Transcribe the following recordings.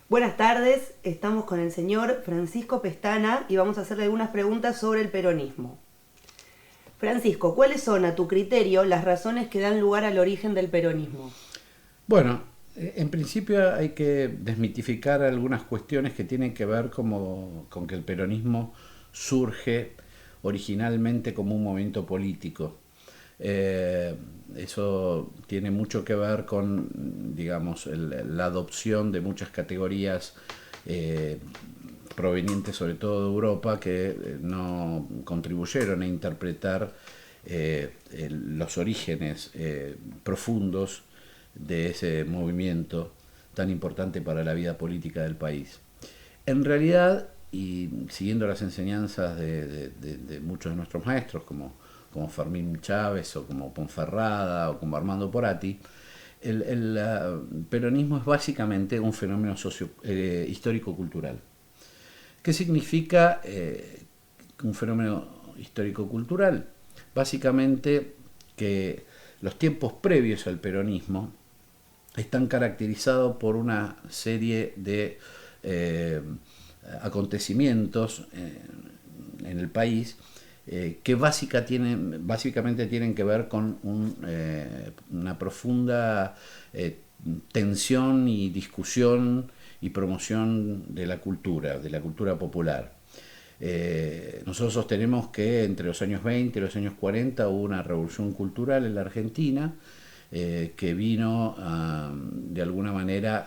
Buenas tardes, estamos con el señor Francisco Pestana y vamos a hacerle algunas preguntas sobre el peronismo. Francisco, ¿cuáles son, a tu criterio, las razones que dan lugar al origen del peronismo? Bueno, en principio hay que desmitificar algunas cuestiones que tienen que ver con que el peronismo surge originalmente como un movimiento político. Eh, Eso tiene mucho que ver con, digamos, la adopción de muchas categorías eh, provenientes sobre todo de Europa que no contribuyeron a interpretar los orígenes profundos de ese movimiento tan importante para la vida política del país. En realidad, y siguiendo las enseñanzas de muchos de nuestros maestros, como Fermín Chávez o como Ponferrada o como Armando Porati, el peronismo es básicamente un fenómeno histórico-cultural. ¿Qué significa un fenómeno histórico-cultural? Básicamente que los tiempos previos al peronismo están caracterizados por una serie de eh, acontecimientos en el país que básicamente tienen que ver con una profunda tensión y discusión y promoción de la cultura popular. Nosotros sostenemos que entre los años 20 y los años 40 hubo una revolución cultural en la Argentina que vino de alguna manera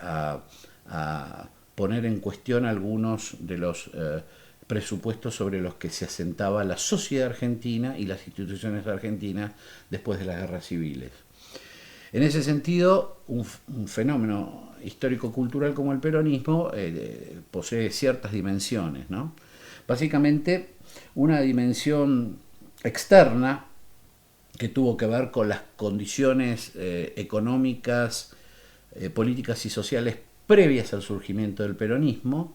a poner en cuestión algunos de los presupuestos sobre los que se asentaba la sociedad argentina y las instituciones argentinas después de las guerras civiles. En ese sentido, un fenómeno histórico-cultural como el peronismo posee ciertas dimensiones, ¿no? Básicamente, una dimensión externa que tuvo que ver con las condiciones económicas, políticas y sociales previas al surgimiento del peronismo,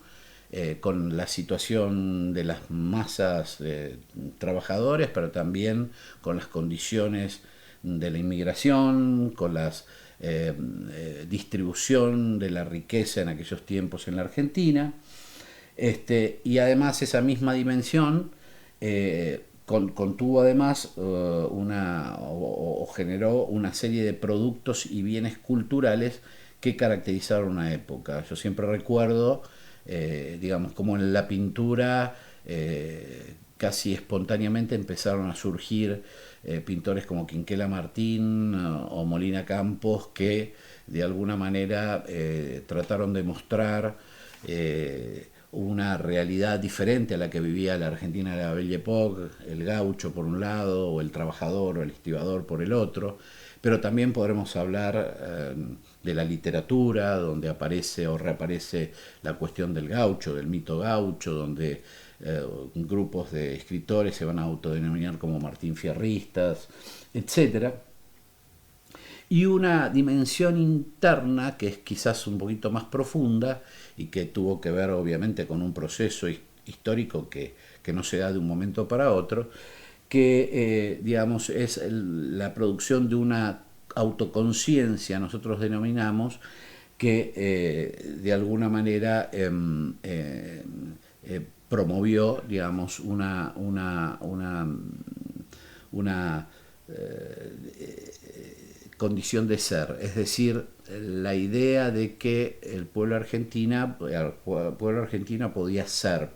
con la situación de las masas trabajadores, pero también con las condiciones de la inmigración, con la distribución de la riqueza en aquellos tiempos en la Argentina. Y además esa misma dimensión contuvo además o generó una serie de productos y bienes culturales que caracterizaron una época. Yo siempre recuerdo, digamos, como en la pintura casi espontáneamente empezaron a surgir pintores como Quinquela Martín o Molina Campos que de alguna manera trataron de mostrar una realidad diferente a la que vivía la Argentina de la Belle Époque, el gaucho por un lado, o el trabajador o el estibador por el otro, pero también podremos hablar de la literatura, donde aparece o reaparece la cuestión del gaucho, del mito gaucho, donde grupos de escritores se van a autodenominar como Martín Fierristas, etcétera. Y una dimensión interna que es quizás un poquito más profunda y que tuvo que ver obviamente con un proceso histórico que no se da de un momento para otro, que digamos es la producción de una autoconciencia, nosotros denominamos, que de alguna manera promovió, digamos, una condición de ser, es decir, la idea de que el pueblo argentino podía ser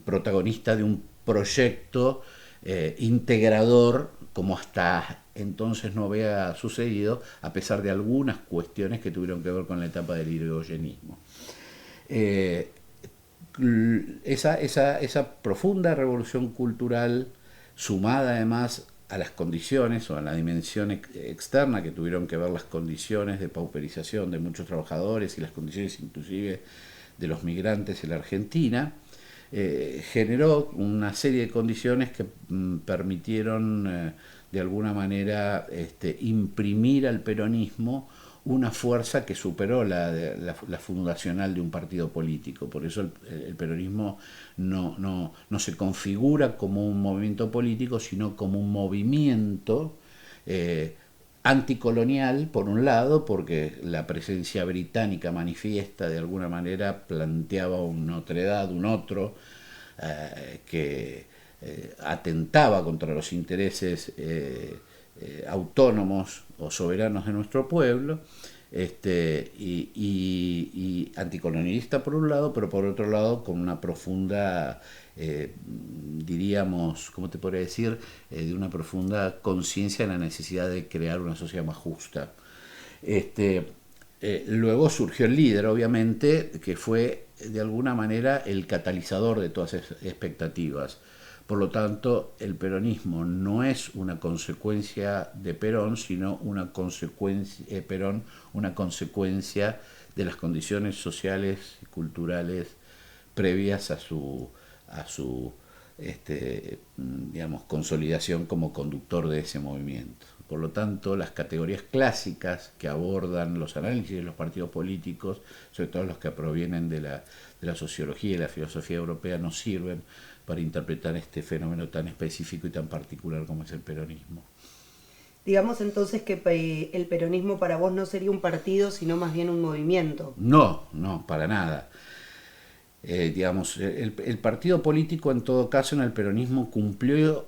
protagonista de un proyecto integrador como hasta entonces no había sucedido, a pesar de algunas cuestiones que tuvieron que ver con la etapa del irigoyenismo. Eh, esa profunda revolución cultural, sumada además a las condiciones o a la dimensión externa que tuvieron que ver las condiciones de pauperización de muchos trabajadores y las condiciones inclusive de los migrantes en la Argentina, generó una serie de condiciones que permitieron de alguna manera imprimir al peronismo una fuerza que superó la fundacional de un partido político. Por eso el peronismo no se configura como un movimiento político, sino como un movimiento anticolonial, por un lado, porque la presencia británica manifiesta de alguna manera planteaba una otredad, un otro, que atentaba contra los intereses autónomos o soberanos de nuestro pueblo, y anticolonialista por un lado, pero por otro lado con una profunda, diríamos, ¿cómo te podría decir?, de una profunda conciencia de la necesidad de crear una sociedad más justa. Luego surgió el líder, obviamente, que fue de alguna manera el catalizador de todas esas expectativas. Por lo tanto, el peronismo no es una consecuencia de Perón, sino una consecuencia, una consecuencia de las condiciones sociales y culturales previas a su digamos, consolidación como conductor de ese movimiento. Por lo tanto, las categorías clásicas que abordan los análisis de los partidos políticos, sobre todo los que provienen de la sociología y la filosofía europea, no sirven para interpretar este fenómeno tan específico y tan particular como es el peronismo. Digamos entonces que el peronismo para vos no sería un partido, sino más bien un movimiento. No, para nada. Digamos, el partido político en todo caso en el peronismo cumplió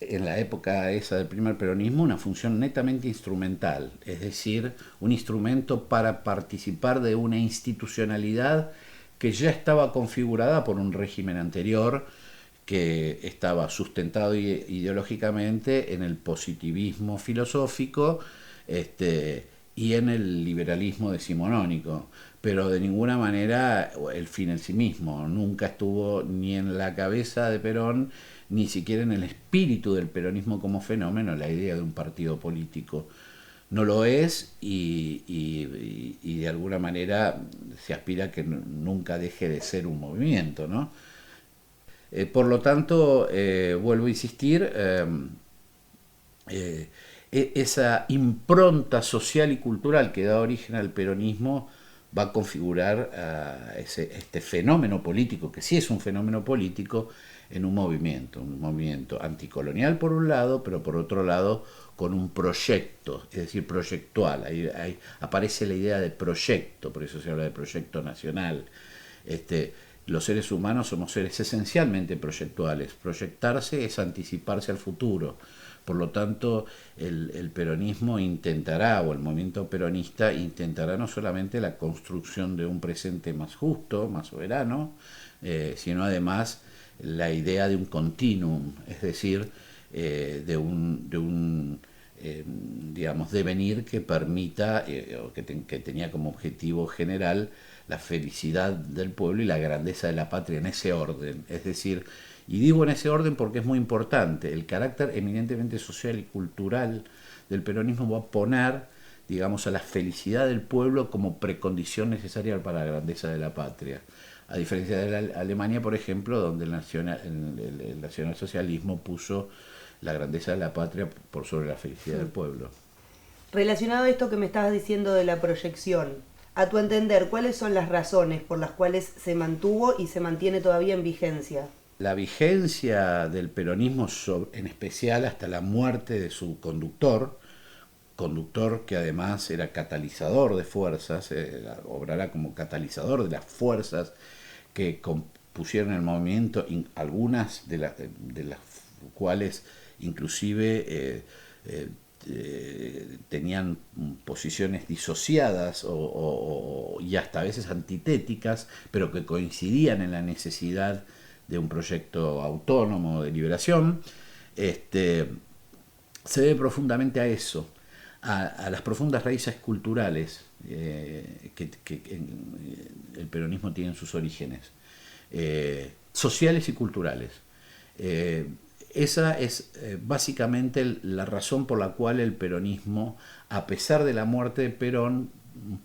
en la época esa del primer peronismo una función netamente instrumental, es decir, un instrumento para participar de una institucionalidad que ya estaba configurada por un régimen anterior que estaba sustentado ideológicamente en el positivismo filosófico y en el liberalismo decimonónico, pero de ninguna manera el fin en sí mismo. Nunca estuvo ni en la cabeza de Perón, ni siquiera en el espíritu del peronismo como fenómeno, la idea de un partido político. No lo es y de alguna manera se aspira a que nunca deje de ser un movimiento, ¿no? Por lo tanto, vuelvo a insistir, esa impronta social y cultural que da origen al peronismo va a configurar este fenómeno político, que sí es un fenómeno político, en un movimiento anticolonial por un lado, pero por otro lado con un proyecto, es decir, proyectual. Ahí aparece la idea de proyecto, por eso se habla de proyecto nacional. Los seres humanos somos seres esencialmente proyectuales. Proyectarse es anticiparse al futuro. Por lo tanto, el peronismo intentará, o el movimiento peronista intentará no solamente la construcción de un presente más justo, más soberano, sino además la idea de un continuum, es decir, de un digamos, devenir que permita, o que tenía como objetivo general la felicidad del pueblo y la grandeza de la patria en ese orden. Es decir, y digo en ese orden porque es muy importante, el carácter eminentemente social y cultural del peronismo va a poner, digamos, a la felicidad del pueblo como precondición necesaria para la grandeza de la patria. A diferencia de la Alemania, por ejemplo, donde el nacionalsocialismo puso la grandeza de la patria por sobre la felicidad del pueblo. Relacionado a esto que me estabas diciendo de la proyección, a tu entender, ¿cuáles son las razones por las cuales se mantuvo y se mantiene todavía en vigencia? La vigencia del peronismo, en especial hasta la muerte de su conductor que además era catalizador de fuerzas, obrará como catalizador de las fuerzas que compusieron el movimiento, algunas de las cuales inclusive tenían posiciones disociadas y hasta a veces antitéticas, pero que coincidían en la necesidad de un proyecto autónomo de liberación, se debe profundamente a eso, a las profundas raíces culturales que el peronismo tiene en sus orígenes, sociales y culturales. Esa es básicamente la razón por la cual el peronismo, a pesar de la muerte de Perón,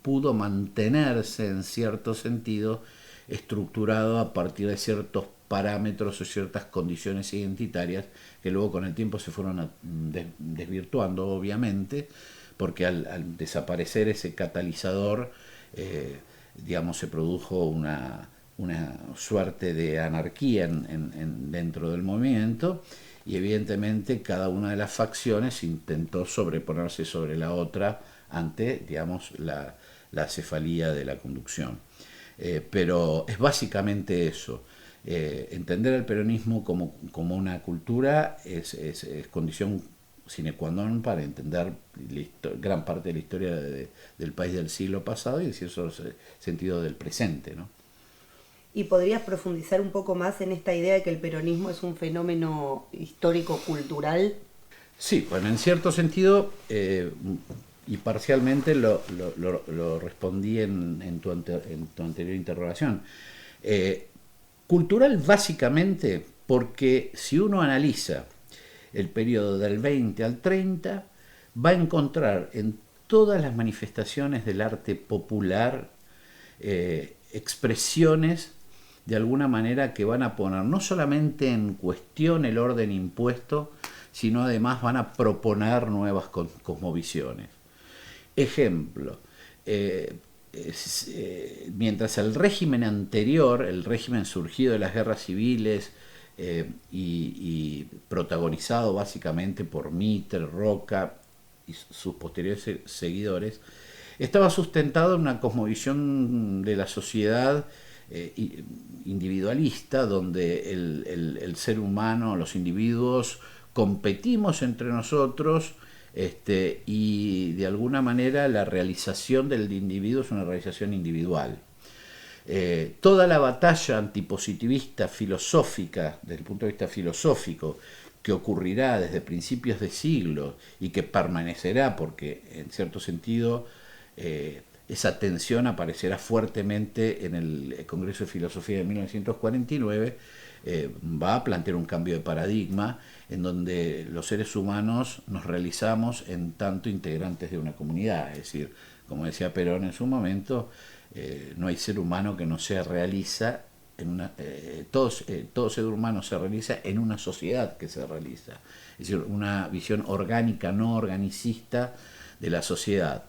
pudo mantenerse en cierto sentido estructurado a partir de ciertos parámetros o ciertas condiciones identitarias que luego con el tiempo se fueron desvirtuando, obviamente, porque al desaparecer ese catalizador, digamos, se produjo una suerte de anarquía dentro del movimiento y evidentemente cada una de las facciones intentó sobreponerse sobre la otra ante, digamos, la cefalía de la conducción. Pero es básicamente eso. Entender el peronismo como una cultura es condición sine qua non para entender gran parte de la historia del país del siglo pasado y en cierto sentido del presente, ¿no? ¿Y podrías profundizar un poco más en esta idea de que el peronismo es un fenómeno histórico-cultural? Sí, bueno, en cierto sentido, y parcialmente lo respondí en tu anterior interrogación. Cultural básicamente porque si uno analiza el periodo del 20 al 30, va a encontrar en todas las manifestaciones del arte popular expresiones de alguna manera que van a poner no solamente en cuestión el orden impuesto, sino además van a proponer nuevas cosmovisiones. Ejemplo, mientras el régimen anterior, el régimen surgido de las guerras civiles y protagonizado básicamente por Mitre, Roca y sus posteriores seguidores, estaba sustentado en una cosmovisión de la sociedad individualista, donde el ser humano, los individuos, competimos entre nosotros, y de alguna manera la realización del individuo es una realización individual. Toda la batalla antipositivista filosófica, desde el punto de vista filosófico, que ocurrirá desde principios de siglo y que permanecerá porque en cierto sentido esa tensión aparecerá fuertemente en el Congreso de Filosofía de 1949, va a plantear un cambio de paradigma en donde los seres humanos nos realizamos en tanto integrantes de una comunidad. Es decir, como decía Perón en su momento, no hay ser humano que no se realiza todo ser humano se realiza en una sociedad que se realiza. Es decir, una visión orgánica, no organicista de la sociedad.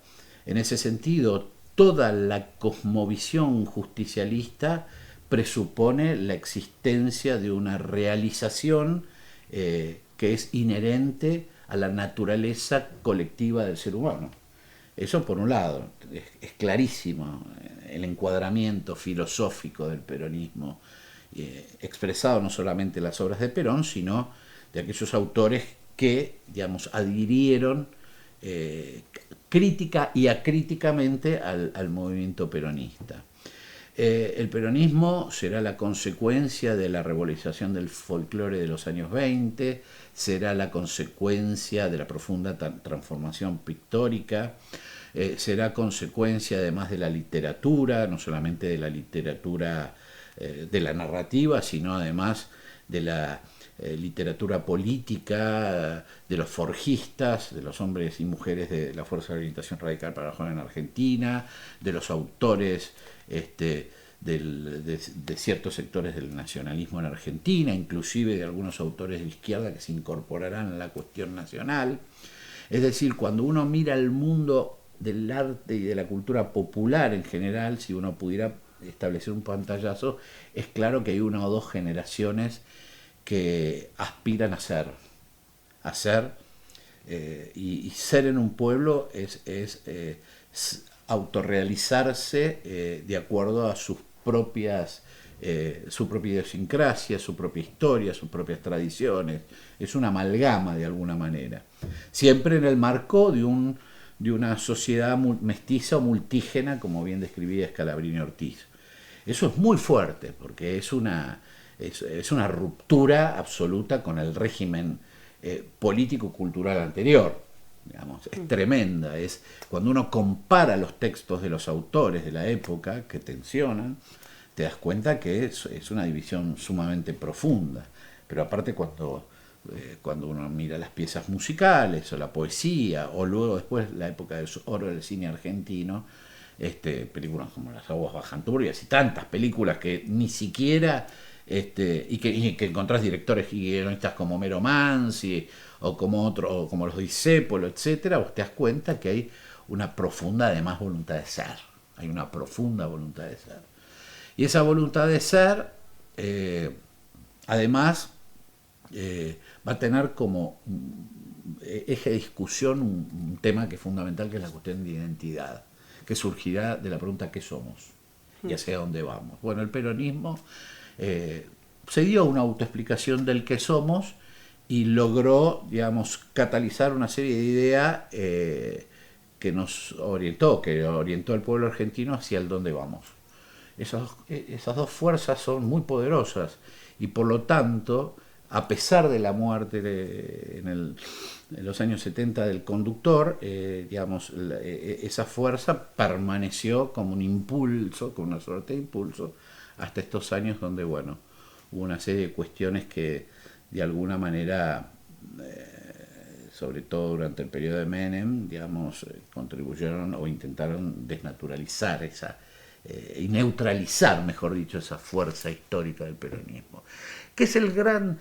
En ese sentido, toda la cosmovisión justicialista presupone la existencia de una realización que es inherente a la naturaleza colectiva del ser humano. Eso por un lado, es clarísimo el encuadramiento filosófico del peronismo, expresado no solamente en las obras de Perón, sino de aquellos autores que, digamos, adhirieron crítica y acríticamente al movimiento peronista. El peronismo será la consecuencia de la revalorización del folclore de los años 20, será la consecuencia de la profunda transformación pictórica, será consecuencia además de la literatura, no solamente de la literatura de la narrativa, sino además de la literatura política, de los forjistas, de los hombres y mujeres de la Fuerza de Orientación Radical para la Joven en Argentina, de los autores de ciertos sectores del nacionalismo en Argentina, inclusive de algunos autores de izquierda que se incorporarán a la cuestión nacional. Es decir, cuando uno mira el mundo del arte y de la cultura popular en general, si uno pudiera establecer un pantallazo, es claro que hay una o dos generaciones que aspiran a ser, y ser en un pueblo es autorrealizarse de acuerdo a sus propias, su propia idiosincrasia, su propia historia, sus propias tradiciones. Es una amalgama de alguna manera, siempre en el marco de una sociedad mestiza o multígena, como bien describía Scalabrini Ortiz. Eso es muy fuerte porque es una ruptura absoluta con el régimen político-cultural anterior. Digamos, es tremenda. Es cuando uno compara los textos de los autores de la época que tensionan, te das cuenta que es una división sumamente profunda. Pero aparte cuando uno mira las piezas musicales o la poesía, o luego después la época del oro del cine argentino, películas como Las aguas bajan turbias y tantas películas que ni siquiera y que encontrás directores y guionistas como Mero Manzi o como los Discépolo, etcétera, vos te das cuenta que hay una profunda además voluntad de ser. Hay una profunda voluntad de ser. Y esa voluntad de ser, además, va a tener como eje de discusión un tema que es fundamental, que es la cuestión de identidad, que surgirá de la pregunta ¿qué somos? Y hacia dónde vamos. Bueno, el peronismo se dio una autoexplicación del qué somos y logró, digamos, catalizar una serie de ideas que nos orientó, al pueblo argentino hacia el dónde vamos. Esas dos fuerzas son muy poderosas y por lo tanto, a pesar de la muerte en los años 70 del conductor, digamos, esa fuerza permaneció como un impulso, como una suerte de impulso, hasta estos años donde, bueno, hubo una serie de cuestiones que de alguna manera, sobre todo durante el periodo de Menem, digamos, contribuyeron o intentaron desnaturalizar y neutralizar, mejor dicho, esa fuerza histórica del peronismo. ¿Qué es el gran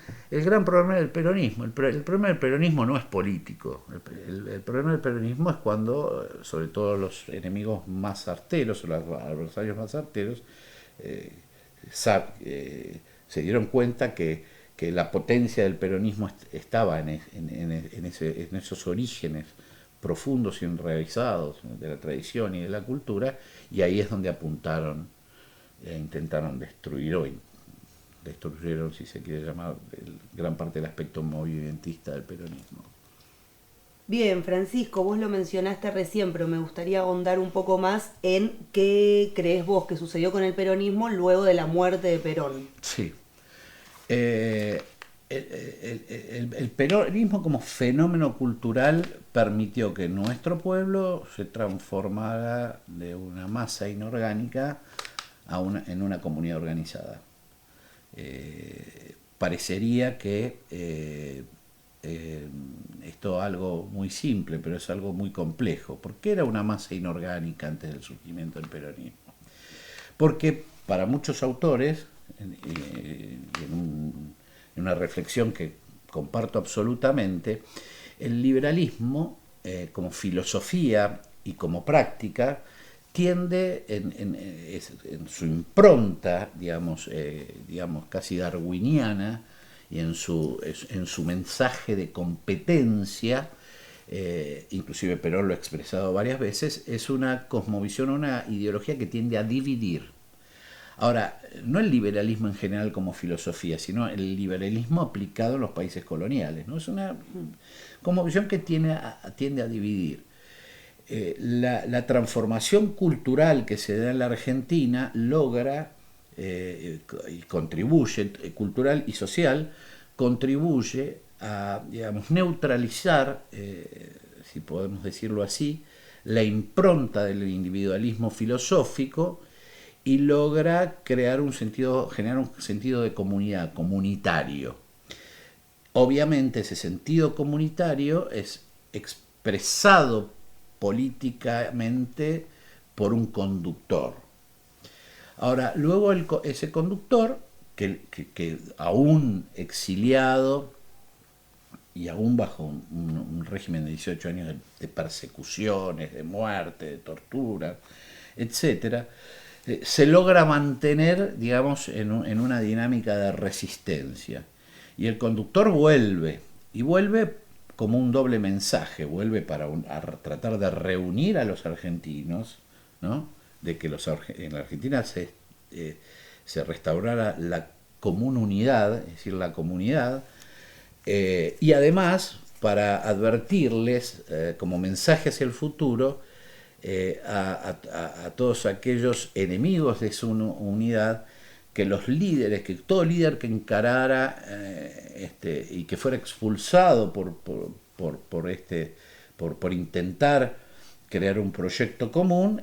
problema del peronismo? El problema del peronismo no es político. El problema del peronismo es cuando, sobre todo los enemigos más arteros, o los adversarios más arteros, se dieron cuenta que la potencia del peronismo estaba en esos orígenes profundos y enraizados de la tradición y de la cultura, y ahí es donde apuntaron e intentaron destruyeron, si se quiere llamar, gran parte del aspecto movimentista del peronismo. Bien, Francisco, vos lo mencionaste recién, pero me gustaría ahondar un poco más en qué crees vos que sucedió con el peronismo luego de la muerte de Perón. Sí. El peronismo como fenómeno cultural permitió que nuestro pueblo se transformara de una masa inorgánica en una comunidad organizada. Parecería que esto es algo muy simple, pero es algo muy complejo. ¿Por qué era una masa inorgánica antes del surgimiento del peronismo? Porque para muchos autores, en una reflexión que comparto absolutamente, el liberalismo como filosofía y como práctica tiende en su impronta, digamos, casi darwiniana, y en su mensaje de competencia, inclusive Perón lo ha expresado varias veces, es una cosmovisión, una ideología que tiende a dividir. Ahora, no el liberalismo en general como filosofía, sino el liberalismo aplicado en los países coloniales, ¿no? Es una cosmovisión que tiende a dividir. La transformación cultural que se da en la Argentina logra y contribuye, cultural y social, contribuye a, digamos, neutralizar, si podemos decirlo así, la impronta del individualismo filosófico y logra generar un sentido de comunidad, comunitario. Obviamente ese sentido comunitario es expresado políticamente por un conductor. Ahora, luego ese conductor, que aún exiliado y aún bajo un régimen de 18 años de persecuciones, de muerte, de tortura, etc., se logra mantener, digamos, en una dinámica de resistencia. Y el conductor vuelve como un doble mensaje, vuelve a tratar de reunir a los argentinos, ¿no? De que en la Argentina se restaurara la común unidad, es decir, la comunidad, y además para advertirles como mensaje hacia el futuro a todos aquellos enemigos de su unidad, que los líderes, que todo líder que encarara y que fuera expulsado por intentar crear un proyecto común,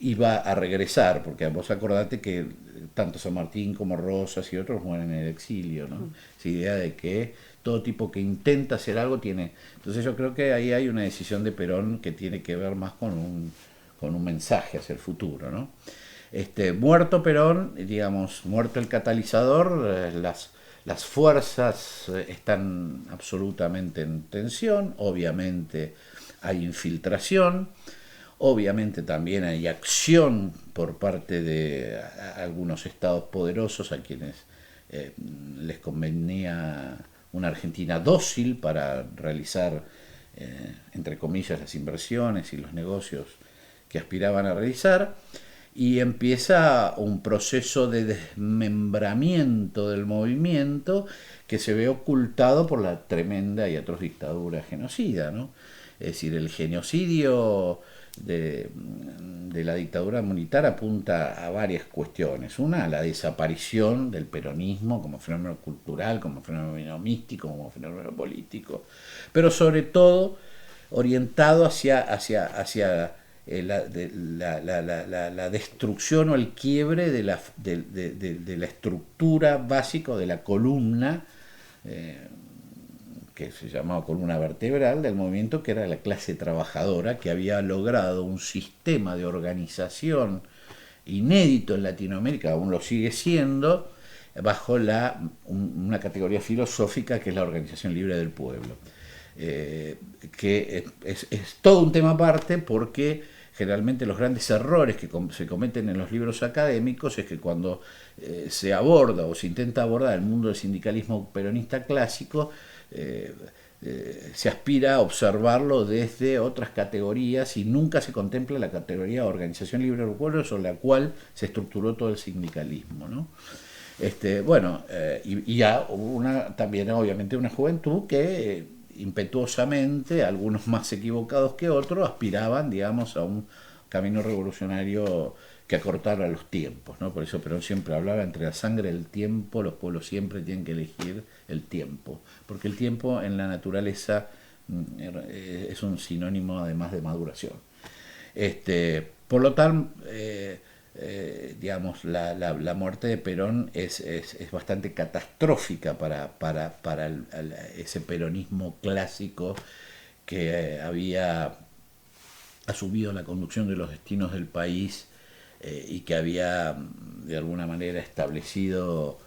iba a regresar, porque vos acordate que tanto San Martín como Rosas y otros mueren en el exilio, ¿no? Esa idea de que todo tipo que intenta hacer algo tiene... Entonces yo creo que ahí hay una decisión de Perón que tiene que ver más con un mensaje hacia el futuro, ¿no? Muerto Perón, digamos, muerto el catalizador, las fuerzas están absolutamente en tensión, obviamente hay infiltración, obviamente también hay acción por parte de algunos estados poderosos a quienes les convenía una Argentina dócil para realizar, entre comillas, las inversiones y los negocios que aspiraban a realizar, y empieza un proceso de desmembramiento del movimiento que se ve ocultado por la tremenda y atroz dictadura genocida, ¿no? Es decir, el genocidio de la dictadura militar apunta a varias cuestiones. Una, la desaparición del peronismo como fenómeno cultural, como fenómeno místico, como fenómeno político, pero sobre todo orientado hacia la destrucción o el quiebre de la estructura básica, de la columna, que se llamaba columna vertebral del movimiento, que era la clase trabajadora, que había logrado un sistema de organización inédito en Latinoamérica, aún lo sigue siendo, bajo una categoría filosófica que es la organización libre del pueblo. Que es todo un tema aparte, porque generalmente los grandes errores que se cometen en los libros académicos es que cuando se aborda o se intenta abordar el mundo del sindicalismo peronista clásico, se aspira a observarlo desde otras categorías y nunca se contempla la categoría de organización libre del pueblo sobre la cual se estructuró todo el sindicalismo, ¿no? Y ya hubo también obviamente una juventud que impetuosamente, algunos más equivocados que otros, aspiraban, digamos, a un camino revolucionario que acortara los tiempos, ¿no? Por eso Perón siempre hablaba entre la sangre y el tiempo, los pueblos siempre tienen que elegir el tiempo, porque el tiempo en la naturaleza es un sinónimo además de maduración. Por lo tanto, digamos, la muerte de Perón es bastante catastrófica para ese peronismo clásico que había asumido la conducción de los destinos del país y que había de alguna manera establecido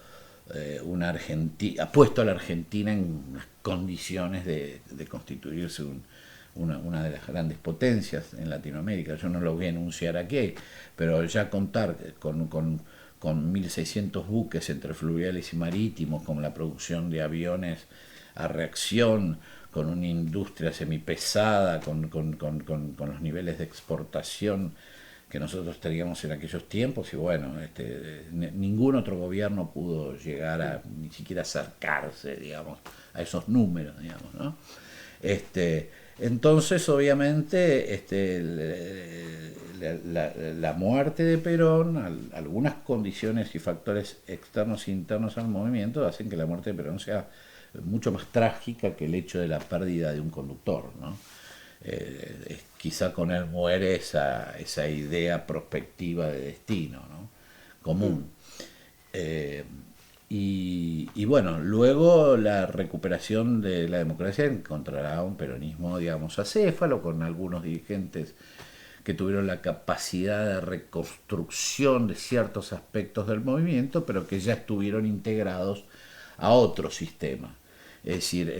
una Argentina, ha puesto a la Argentina en unas condiciones de constituirse una de las grandes potencias en Latinoamérica. Yo no lo voy a enunciar aquí, pero ya contar con 1.600 buques entre fluviales y marítimos, con la producción de aviones a reacción, con una industria semipesada, con los niveles de exportación que nosotros teníamos en aquellos tiempos, y bueno, ningún otro gobierno pudo llegar a ni siquiera acercarse, digamos, a esos números, digamos, ¿no? Entonces, obviamente, la muerte de Perón, algunas condiciones y factores externos e internos al movimiento hacen que la muerte de Perón sea mucho más trágica que el hecho de la pérdida de un conductor, ¿no? Quizá con él muere esa idea prospectiva de destino, ¿no? Común. Y bueno, luego la recuperación de la democracia encontrará un peronismo, digamos, acéfalo, con algunos dirigentes que tuvieron la capacidad de reconstrucción de ciertos aspectos del movimiento, pero que ya estuvieron integrados a otro sistema. Es decir,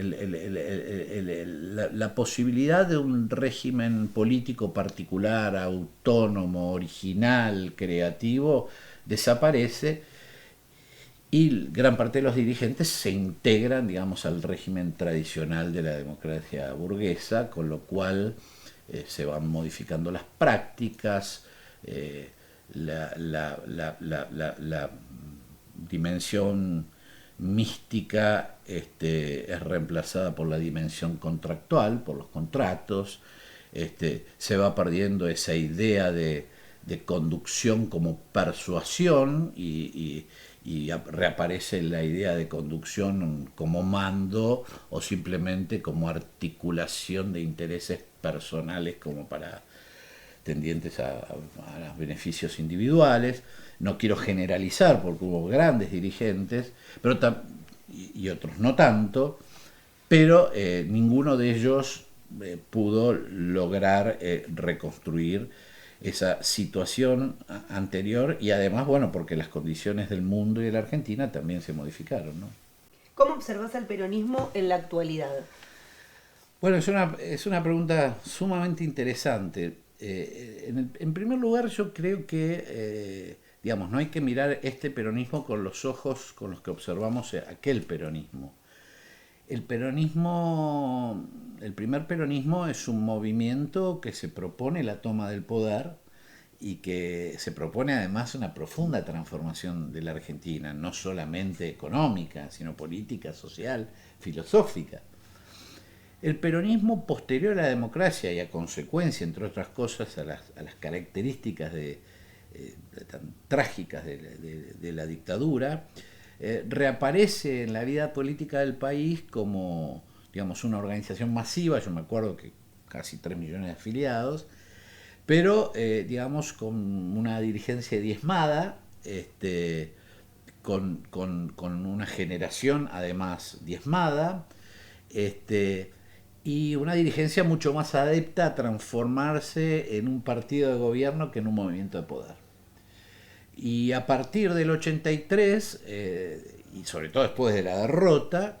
la posibilidad de un régimen político particular, autónomo, original, creativo, desaparece, y gran parte de los dirigentes se integran, digamos, al régimen tradicional de la democracia burguesa, con lo cual se van modificando las prácticas, la dimensión mística es reemplazada por la dimensión contractual, por los contratos, se va perdiendo esa idea de conducción como persuasión y reaparece la idea de conducción como mando o simplemente como articulación de intereses personales como para tendientes a los beneficios individuales. No quiero generalizar porque hubo grandes dirigentes pero y otros no tanto, pero ninguno de ellos pudo lograr reconstruir esa situación anterior, y además, bueno, porque las condiciones del mundo y de la Argentina también se modificaron, ¿no? ¿Cómo observas el peronismo en la actualidad? Bueno, es una pregunta sumamente interesante. En primer lugar, yo creo que, digamos, no hay que mirar este peronismo con los ojos con los que observamos aquel peronismo. El peronismo, el primer peronismo es un movimiento que se propone la toma del poder y que se propone además una profunda transformación de la Argentina, no solamente económica, sino política, social, filosófica. El peronismo posterior a la democracia y a consecuencia, entre otras cosas, a las características tan trágicas de la dictadura, reaparece en la vida política del país como, digamos, una organización masiva. Yo me acuerdo que casi 3 millones de afiliados, pero digamos con una dirigencia diezmada, con una generación además diezmada, y una dirigencia mucho más adepta a transformarse en un partido de gobierno que en un movimiento de poder. Y a partir del 83, y sobre todo después de la derrota,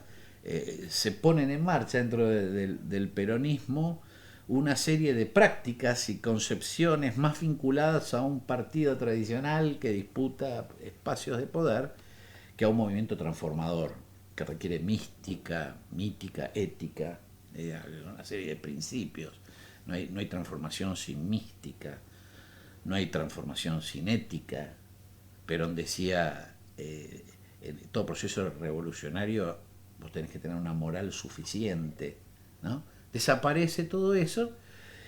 se ponen en marcha dentro del peronismo una serie de prácticas y concepciones más vinculadas a un partido tradicional que disputa espacios de poder que a un movimiento transformador, que requiere mística, ética, una serie de principios. No hay transformación sin mística, no hay transformación sin ética. Perón decía, en todo proceso revolucionario vos tenés que tener una moral suficiente, ¿no? Desaparece todo eso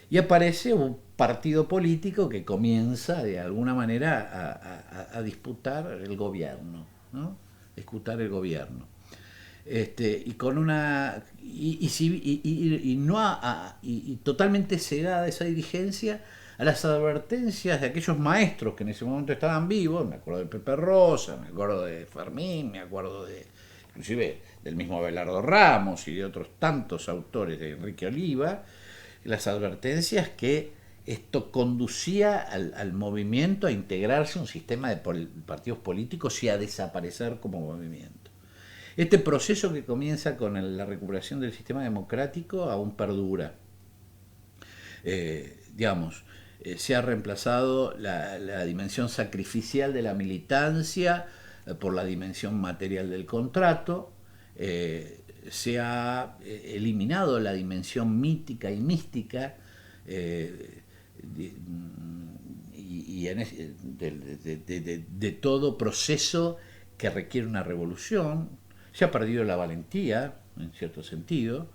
y aparece un partido político que comienza de alguna manera a disputar el gobierno, ¿no? Disputar el gobierno. Y con una y totalmente cegada esa dirigencia a las advertencias de aquellos maestros que en ese momento estaban vivos. Me acuerdo de Pepe Rosa, me acuerdo de Fermín, me acuerdo inclusive del mismo Abelardo Ramos y de otros tantos autores, de Enrique Oliva, las advertencias que esto conducía al movimiento a integrarse a un sistema de partidos políticos y a desaparecer como movimiento. Este proceso que comienza con la recuperación del sistema democrático aún perdura. Se ha reemplazado la dimensión sacrificial de la militancia por la dimensión material del contrato, se ha eliminado la dimensión mítica y mística de todo proceso que requiere una revolución. Se ha perdido la valentía, en cierto sentido.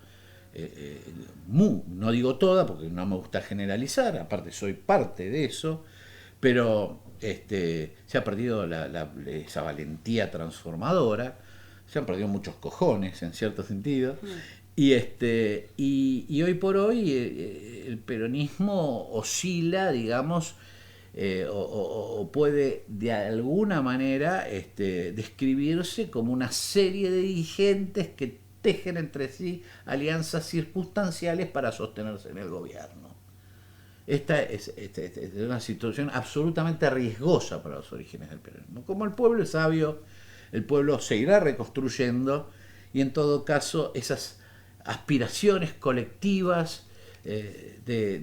No digo toda porque no me gusta generalizar, aparte soy parte de eso, pero se ha perdido esa valentía transformadora, se han perdido muchos cojones en cierto sentido, y hoy por hoy el peronismo oscila, digamos, o puede de alguna manera describirse como una serie de dirigentes que tejen entre sí alianzas circunstanciales para sostenerse en el gobierno. Esta es una situación absolutamente riesgosa para los orígenes del peronismo. Como el pueblo es sabio, el pueblo se irá reconstruyendo y en todo caso esas aspiraciones colectivas de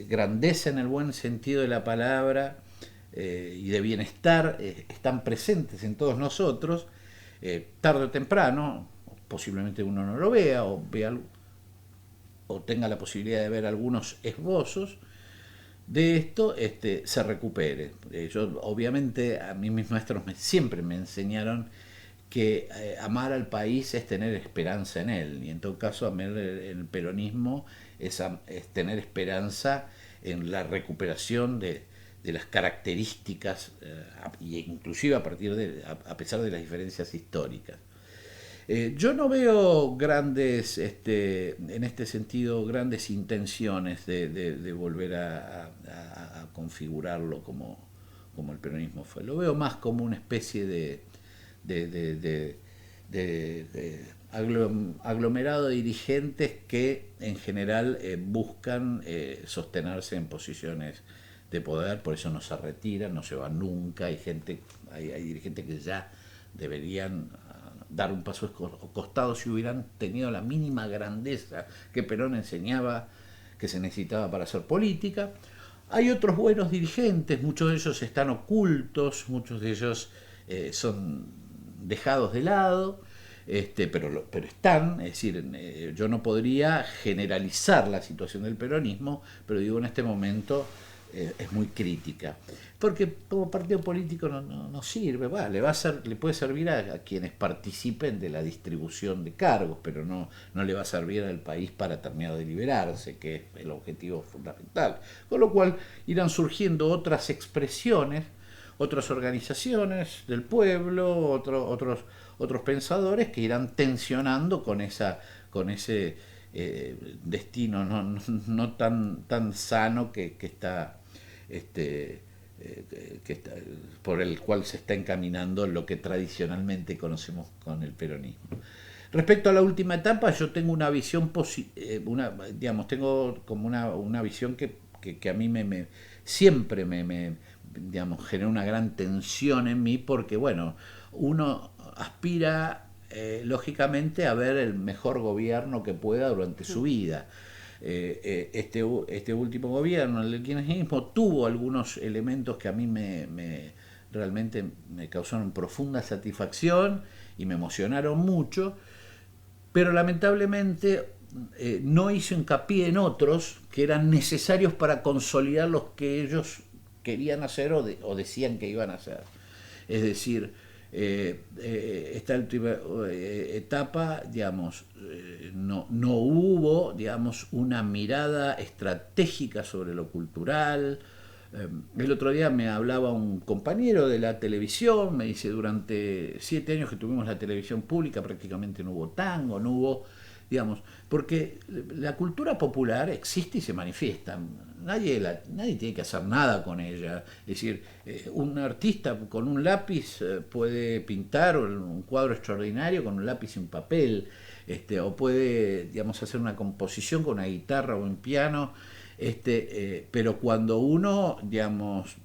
grandeza en el buen sentido de la palabra y de bienestar están presentes en todos nosotros. Tarde o temprano, posiblemente uno no lo vea o tenga la posibilidad de ver algunos esbozos de esto, se recupere. Obviamente a mí mis maestros siempre me enseñaron que amar al país es tener esperanza en él, y en todo caso amar el peronismo es tener esperanza en la recuperación de las características, inclusive a pesar de las diferencias históricas. Yo no veo grandes, en este sentido, grandes intenciones de volver a configurarlo como el peronismo fue. Lo veo más como una especie de aglomerado de dirigentes que en general buscan sostenerse en posiciones de poder, por eso no se retiran, no se van nunca. Hay dirigentes que ya deberían dar un paso al costado si hubieran tenido la mínima grandeza que Perón enseñaba que se necesitaba para hacer política. Hay otros buenos dirigentes, muchos de ellos están ocultos, muchos de ellos son dejados de lado, pero están, es decir, yo no podría generalizar la situación del peronismo, pero digo, en este momento es muy crítica. Porque como partido político no sirve, le puede servir a quienes participen de la distribución de cargos, pero no le va a servir al país para terminar de liberarse, que es el objetivo fundamental. Con lo cual irán surgiendo otras expresiones, otras organizaciones del pueblo, otros pensadores que irán tensionando con ese destino no tan sano que está por el cual se está encaminando lo que tradicionalmente conocemos con el peronismo. Respecto a la última etapa, yo tengo una visión tengo como una visión que a mí siempre digamos, genera una gran tensión en mí, porque bueno, uno aspira lógicamente a ver el mejor gobierno que pueda durante su vida. Este último gobierno, el kirchnerismo, tuvo algunos elementos que a mí realmente me causaron profunda satisfacción y me emocionaron mucho, pero lamentablemente no hizo hincapié en otros que eran necesarios para consolidar los que ellos querían hacer o decían que iban a hacer. Es decir, esta última etapa, digamos, no hubo, digamos, una mirada estratégica sobre lo cultural. El otro día me hablaba un compañero de la televisión, me dice, durante 7 años que tuvimos la televisión pública prácticamente no hubo tango, no hubo, digamos, porque la cultura popular existe y se manifiesta. Nadie tiene que hacer nada con ella. Es decir, un artista con un lápiz puede pintar un cuadro extraordinario con un lápiz y un papel, o puede, digamos, hacer una composición con una guitarra o un piano, pero cuando uno, digamos,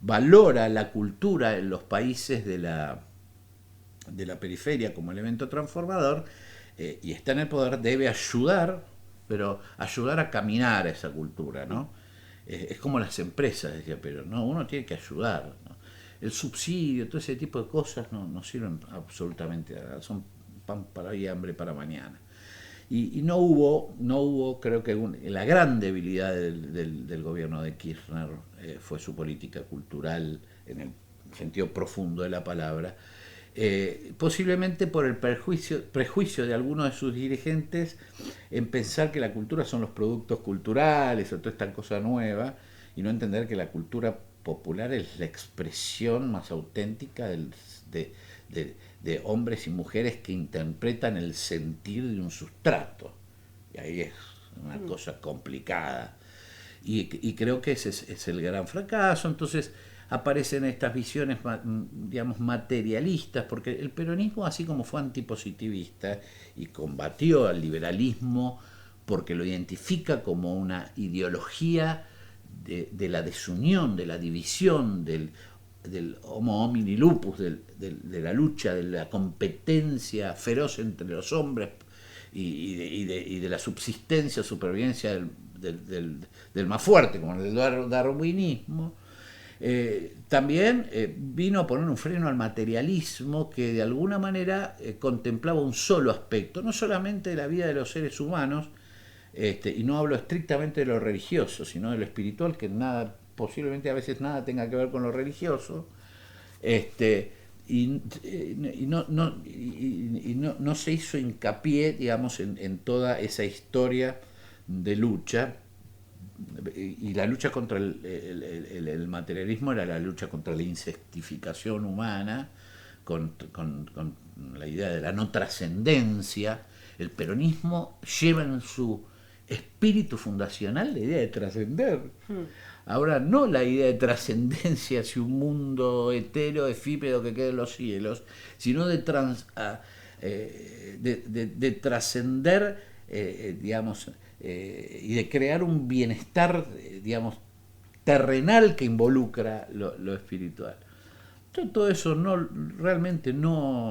valora la cultura en los países de la periferia como elemento transformador, y está en el poder, debe ayudar, pero ayudar a caminar a esa cultura, ¿no? Es como las empresas, decía, pero no, uno tiene que ayudar, ¿no? El subsidio, todo ese tipo de cosas no sirven absolutamente nada, son pan para hoy y hambre para mañana. Y no hubo, creo que la gran debilidad del gobierno de Kirchner fue su política cultural en el sentido profundo de la palabra. Posiblemente por el prejuicio de algunos de sus dirigentes en pensar que la cultura son los productos culturales o toda esta cosa nueva, y no entender que la cultura popular es la expresión más auténtica de hombres y mujeres que interpretan el sentir de un sustrato. Y ahí es una cosa complicada. Y creo que ese es el gran fracaso. Entonces aparecen estas visiones, digamos, materialistas, porque el peronismo, así como fue antipositivista y combatió al liberalismo porque lo identifica como una ideología de la desunión, de la división, del homo homini lupus, de la lucha, de la competencia feroz entre los hombres y de la subsistencia, supervivencia del más fuerte, como el darwinismo. También vino a poner un freno al materialismo que de alguna manera contemplaba un solo aspecto, no solamente de la vida de los seres humanos, y no hablo estrictamente de lo religioso, sino de lo espiritual, que posiblemente a veces nada tenga que ver con lo religioso, y no se hizo hincapié, digamos, en toda esa historia de lucha. Y la lucha contra el materialismo era la lucha contra la insectificación humana, con la idea de la no trascendencia. El peronismo lleva en su espíritu fundacional la idea de trascender. Ahora, no la idea de trascendencia hacia un mundo etéreo, efímero que quede en los cielos, sino de trascender, digamos, y de crear un bienestar, digamos, terrenal que involucra lo espiritual. Todo eso realmente no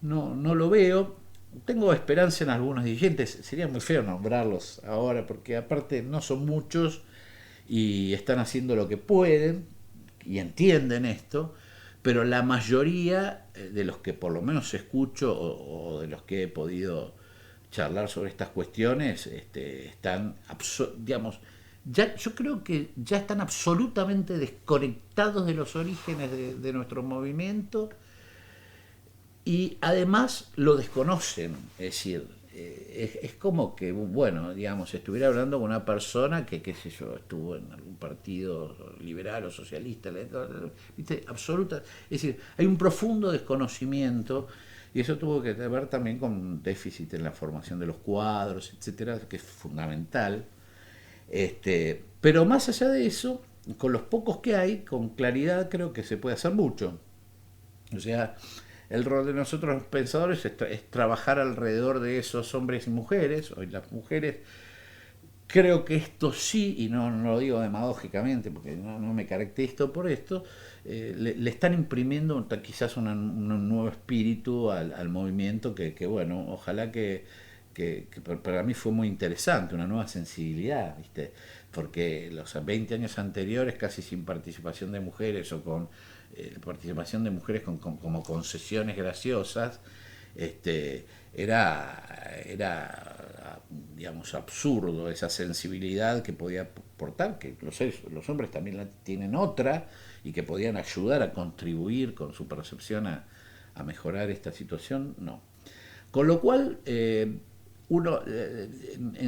lo veo. tengo esperanza en algunos dirigentes, sería muy feo nombrarlos ahora, porque aparte no son muchos y están haciendo lo que pueden y entienden esto, pero la mayoría de los que por lo menos escucho o de los que he podido charlar sobre estas cuestiones, están, digamos, ya, yo creo que ya están absolutamente desconectados de los orígenes de nuestro movimiento y además lo desconocen. Es decir, es como que, bueno, digamos, estuviera hablando con una persona que, qué sé yo, estuvo en algún partido liberal o socialista, ¿viste? Absoluta. Es decir, hay un profundo desconocimiento y eso tuvo que ver también con un déficit en la formación de los cuadros, etcétera, que es fundamental. Pero más allá de eso, con los pocos que hay, con claridad creo que se puede hacer mucho. O sea, el rol de nosotros los pensadores es trabajar alrededor de esos hombres y mujeres. Hoy las mujeres, creo que esto sí, y no lo digo demagógicamente porque no me caracterizo por esto, le están imprimiendo quizás un nuevo espíritu al movimiento que, bueno, ojalá que para mí fue muy interesante, una nueva sensibilidad, ¿viste? Porque los 20 años anteriores, casi sin participación de mujeres o con participación de mujeres como concesiones graciosas, era, digamos, absurdo esa sensibilidad que podía aportar, que los hombres también la tienen otra y que podían ayudar a contribuir con su percepción a mejorar esta situación, no. Con lo cual, en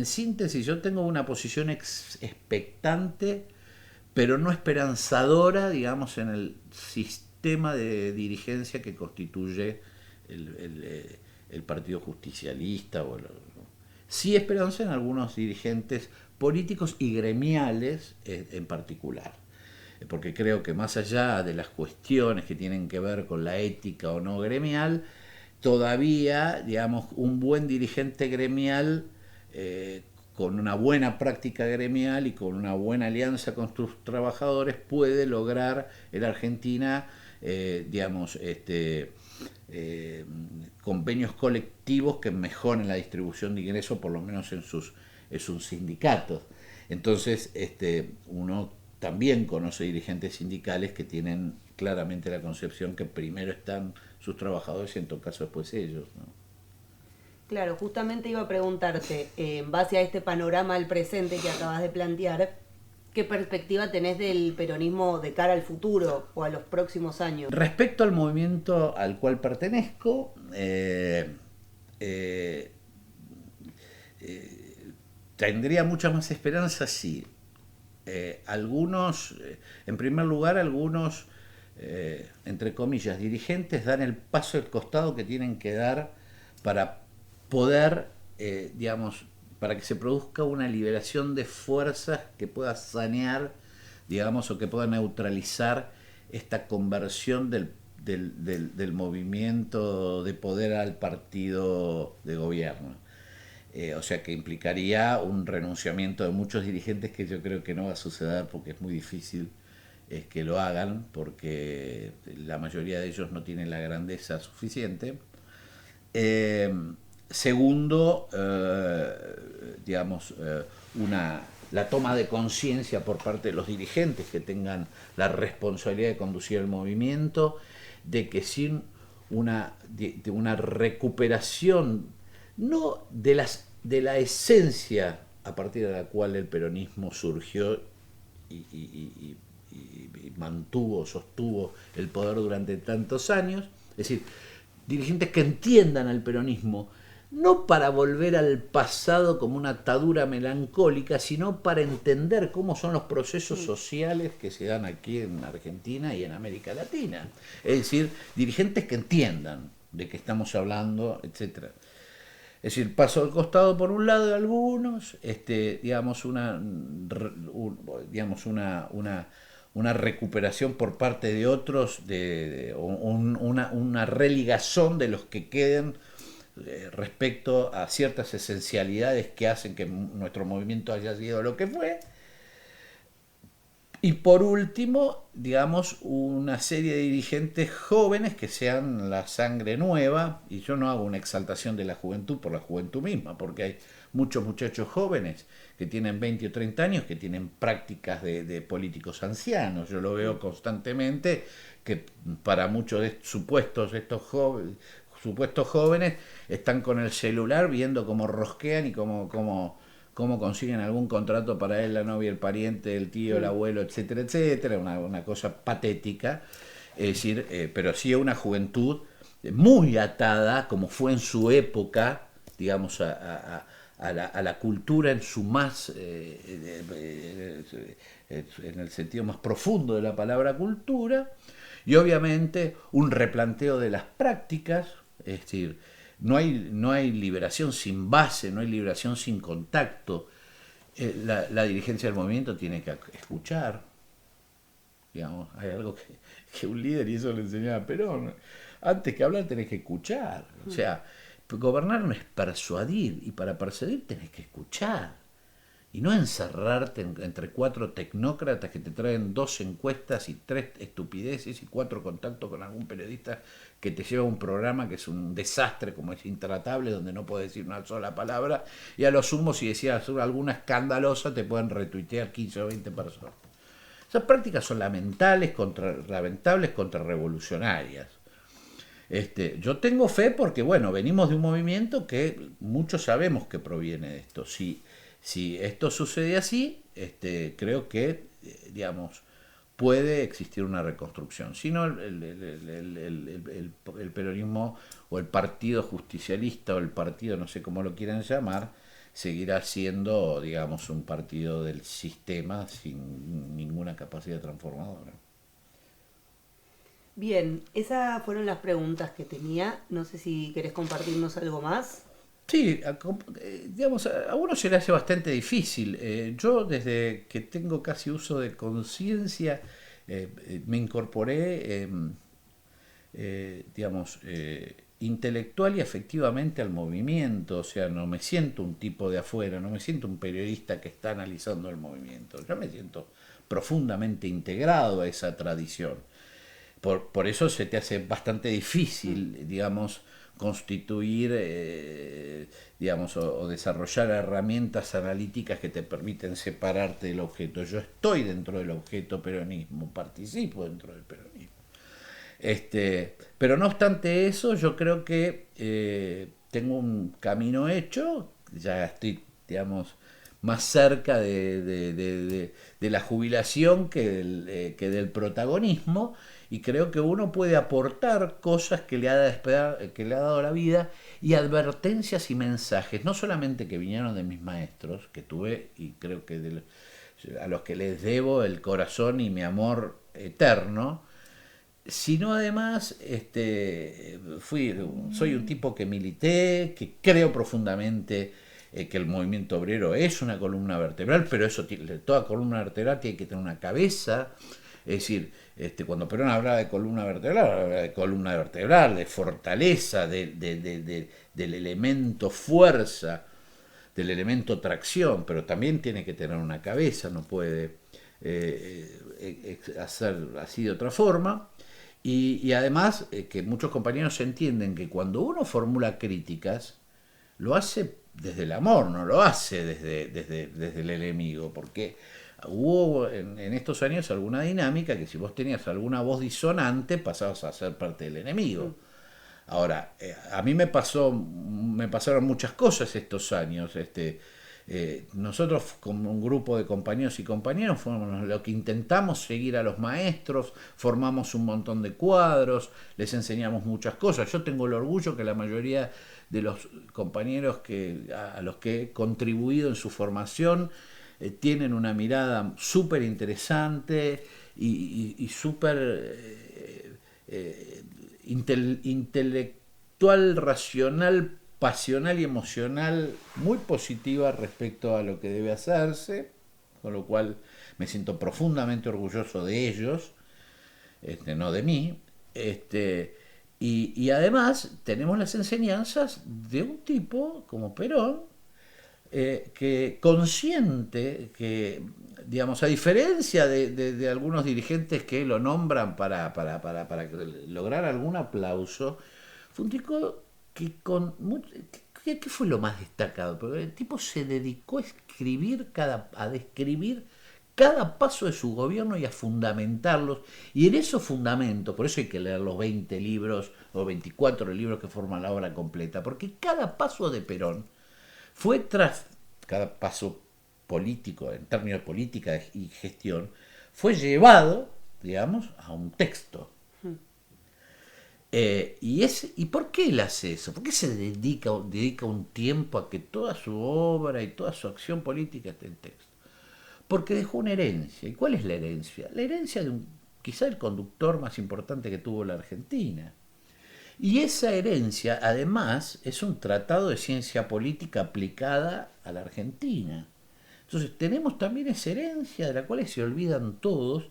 síntesis, yo tengo una posición expectante, pero no esperanzadora, digamos, en el sistema de dirigencia que constituye el Partido Justicialista. Sí esperanza en algunos dirigentes políticos y gremiales en particular, porque creo que más allá de las cuestiones que tienen que ver con la ética o no gremial, todavía, digamos, un buen dirigente gremial con una buena práctica gremial y con una buena alianza con sus trabajadores puede lograr en Argentina, digamos, convenios colectivos que mejoren la distribución de ingresos, por lo menos en sus sindicatos. Entonces, uno también conoce dirigentes sindicales que tienen claramente la concepción que primero están sus trabajadores y en todo caso después ellos, ¿no? Claro, justamente iba a preguntarte, en base a este panorama al presente que acabas de plantear, ¿qué perspectiva tenés del peronismo de cara al futuro o a los próximos años? Respecto al movimiento al cual pertenezco, tendría mucha más esperanza si algunos, en primer lugar, algunos, entre comillas, dirigentes dan el paso al costado que tienen que dar para poder, digamos, para que se produzca una liberación de fuerzas que pueda sanear, digamos, o que pueda neutralizar esta conversión del movimiento de poder al partido de gobierno. O sea que implicaría un renunciamiento de muchos dirigentes que yo creo que no va a suceder porque es muy difícil que lo hagan, porque la mayoría de ellos no tienen la grandeza suficiente. Segundo, digamos, la toma de conciencia por parte de los dirigentes que tengan la responsabilidad de conducir el movimiento, de que sin de una recuperación, no de la esencia a partir de la cual el peronismo surgió y sostuvo el poder durante tantos años, es decir, dirigentes que entiendan al peronismo, no para volver al pasado como una atadura melancólica, sino para entender cómo son los procesos sociales que se dan aquí en Argentina y en América Latina. Es decir, dirigentes que entiendan de qué estamos hablando, etc. Es decir, paso al costado por un lado de algunos, digamos, una recuperación por parte de otros, una religazón de los que queden respecto a ciertas esencialidades que hacen que nuestro movimiento haya sido lo que fue, Y por último, digamos, una serie de dirigentes jóvenes que sean la sangre nueva, y yo no hago una exaltación de la juventud por la juventud misma, porque hay muchos muchachos jóvenes que tienen 20 o 30 años que tienen prácticas de políticos ancianos. Yo lo veo constantemente, que para muchos de supuestos jóvenes están con el celular viendo cómo rosquean y cómo consiguen algún contrato para él, la novia, el pariente, el tío, el abuelo, etcétera, etcétera, una cosa patética, es decir, pero sí una juventud muy atada, como fue en su época, digamos, a la cultura en su más, en el sentido más profundo de la palabra cultura, y obviamente un replanteo de las prácticas, es decir, no hay liberación sin base, no hay liberación sin contacto. La dirigencia del movimiento tiene que escuchar. Digamos, hay algo que un líder, y eso le enseñaba a Perón, antes que hablar tenés que escuchar. O sea, gobernar no es persuadir, y para persuadir tenés que escuchar. Y no encerrarte entre cuatro tecnócratas que te traen 2 encuestas y 3 estupideces y 4 contactos con algún periodista que te lleva a un programa que es un desastre, como es Intratable, donde no puedes decir una sola palabra, y a lo sumo, si decías alguna escandalosa, te pueden retuitear 15 o 20 personas. Esas prácticas son lamentables, contrarrevolucionarias. Yo tengo fe porque, bueno, venimos de un movimiento que muchos sabemos que proviene de esto. Si esto sucede así, creo que, digamos, puede existir una reconstrucción. Si no, el peronismo o el partido justicialista o el partido, no sé cómo lo quieran llamar, seguirá siendo, digamos, un partido del sistema sin ninguna capacidad transformadora. Bien, esas fueron las preguntas que tenía. No sé si querés compartirnos algo más. Sí, digamos, a uno se le hace bastante difícil. Yo desde que tengo casi uso de conciencia, me incorporé, digamos, intelectual y afectivamente al movimiento. O sea, no me siento un tipo de afuera, no me siento un periodista que está analizando el movimiento. Yo me siento profundamente integrado a esa tradición. Por eso se te hace bastante difícil, digamos, constituir, digamos, o desarrollar herramientas analíticas que te permiten separarte del objeto. Yo estoy dentro del objeto peronismo, participo dentro del peronismo. Pero no obstante eso, yo creo que tengo un camino hecho, ya estoy, digamos, más cerca de la jubilación que del protagonismo, y creo que uno puede aportar cosas que le ha dado la vida, y advertencias y mensajes, no solamente que vinieron de mis maestros, que tuve, y creo que a los que les debo el corazón y mi amor eterno, sino además soy un tipo que milité, que creo profundamente que el movimiento obrero es una columna vertebral, pero toda columna vertebral tiene que tener una cabeza. Es decir, cuando Perón hablaba de columna vertebral, hablaba de columna vertebral, de fortaleza, del elemento fuerza, del elemento tracción, pero también tiene que tener una cabeza, no puede hacer así de otra forma. Y además, que muchos compañeros entienden que cuando uno formula críticas, lo hace desde el amor, no lo hace desde el enemigo, porque hubo en estos años alguna dinámica que si vos tenías alguna voz disonante pasabas a ser parte del enemigo. Ahora, a mí me pasaron muchas cosas estos años. Nosotros, como un grupo de compañeros y compañeras, fuimos lo que intentamos seguir a los maestros, formamos un montón de cuadros, les enseñamos muchas cosas. Yo tengo el orgullo que la mayoría de los compañeros a los que he contribuido en su formación tienen una mirada súper interesante y súper intelectual, racional, pasional y emocional muy positiva respecto a lo que debe hacerse, con lo cual me siento profundamente orgulloso de ellos, no de mí. Y además tenemos las enseñanzas de un tipo como Perón, que consciente que digamos, a diferencia de algunos dirigentes que lo nombran para lograr algún aplauso, fue un tipo que con mucho, ¿qué fue lo más destacado? Porque el tipo se dedicó a a describir cada paso de su gobierno y a fundamentarlos. Y en esos fundamentos, por eso hay que leer los 20 libros o 24 libros que forman la obra completa, porque cada paso de Perón fue cada paso político, en términos de política y gestión, fue llevado, digamos, a un texto. ¿Y por qué él hace eso? ¿Por qué se dedica un tiempo a que toda su obra y toda su acción política esté en texto? Porque dejó una herencia. ¿Y cuál es la herencia? La herencia de quizá el conductor más importante que tuvo la Argentina. Y esa herencia, además, es un tratado de ciencia política aplicada a la Argentina. Entonces, tenemos también esa herencia de la cual se olvidan todos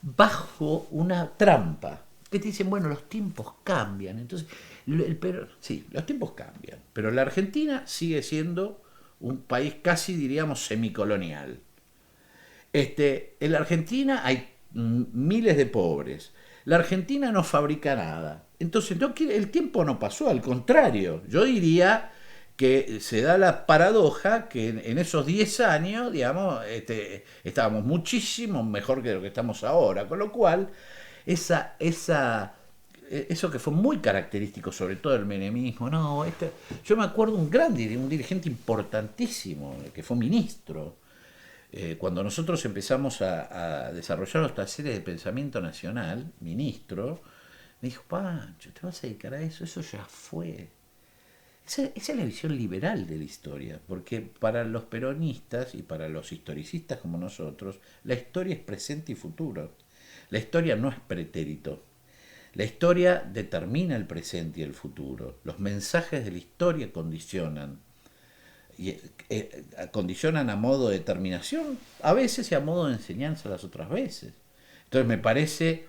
bajo una trampa. Que te dicen, bueno, los tiempos cambian. Entonces, sí, los tiempos cambian. Pero la Argentina sigue siendo un país casi, diríamos, semicolonial. En la Argentina hay miles de pobres. La Argentina no fabrica nada. Entonces el tiempo no pasó, al contrario. Yo diría que se da la paradoja que en esos 10 años, digamos, estábamos muchísimo mejor que lo que estamos ahora. Con lo cual, eso que fue muy característico, sobre todo del menemismo, yo me acuerdo un dirigente importantísimo, que fue ministro. Cuando nosotros empezamos a desarrollar nuestra serie de pensamiento nacional, ministro, me dijo, Pancho, ¿te vas a dedicar a eso? Eso ya fue. Esa es la visión liberal de la historia, porque para los peronistas y para los historicistas como nosotros, la historia es presente y futuro. La historia no es pretérito. La historia determina el presente y el futuro. Los mensajes de la historia condicionan. Y condicionan a modo de determinación, a veces, y a modo de enseñanza las otras veces. Entonces me parece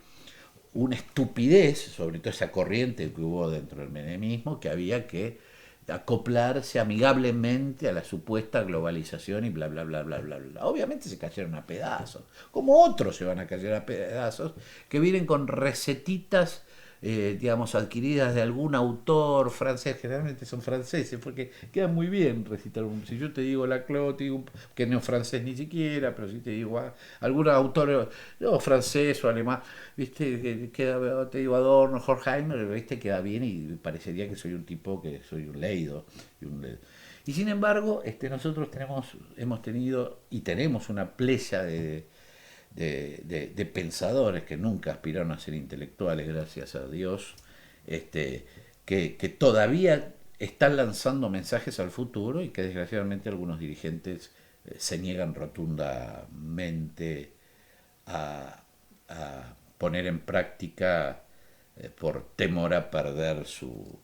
una estupidez, sobre todo esa corriente que hubo dentro del menemismo, que había que acoplarse amigablemente a la supuesta globalización y bla, bla, bla, bla, bla, bla. Obviamente se cayeron a pedazos, como otros se van a caer a pedazos, que vienen con recetitas, digamos, adquiridas de algún autor francés, generalmente son franceses, porque queda muy bien recitar si yo te digo Laclos, que no es francés ni siquiera, pero si te digo algún autor francés o alemán, viste, te digo Adorno, Horkheimer, viste, queda bien y parecería que soy un tipo, que soy un leído. Y sin embargo, nosotros hemos tenido y tenemos una playa de pensadores que nunca aspiraron a ser intelectuales, gracias a Dios, que todavía están lanzando mensajes al futuro y que desgraciadamente algunos dirigentes se niegan rotundamente a poner en práctica por temor a perder su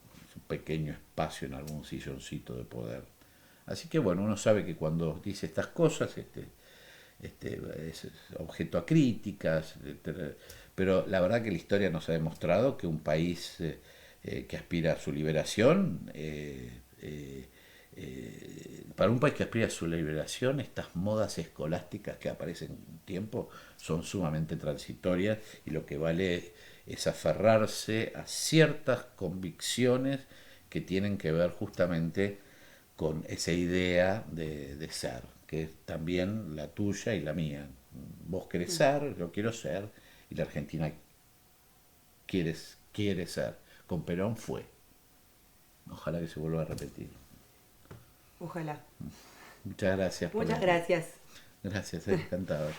pequeño espacio en algún silloncito de poder. Así que bueno, uno sabe que cuando dice estas cosas es objeto a críticas, pero la verdad que la historia nos ha demostrado que un país que aspira a su liberación, para un país que aspira a su liberación, estas modas escolásticas que aparecen en un tiempo son sumamente transitorias y lo que vale es aferrarse a ciertas convicciones que tienen que ver justamente con esa idea de ser, que es también la tuya y la mía. Vos querés ser, yo quiero ser, y la Argentina quiere ser. Con Perón fue. Ojalá que se vuelva a repetir. Ojalá. Muchas gracias. Muchas gracias. Gracias, encantado.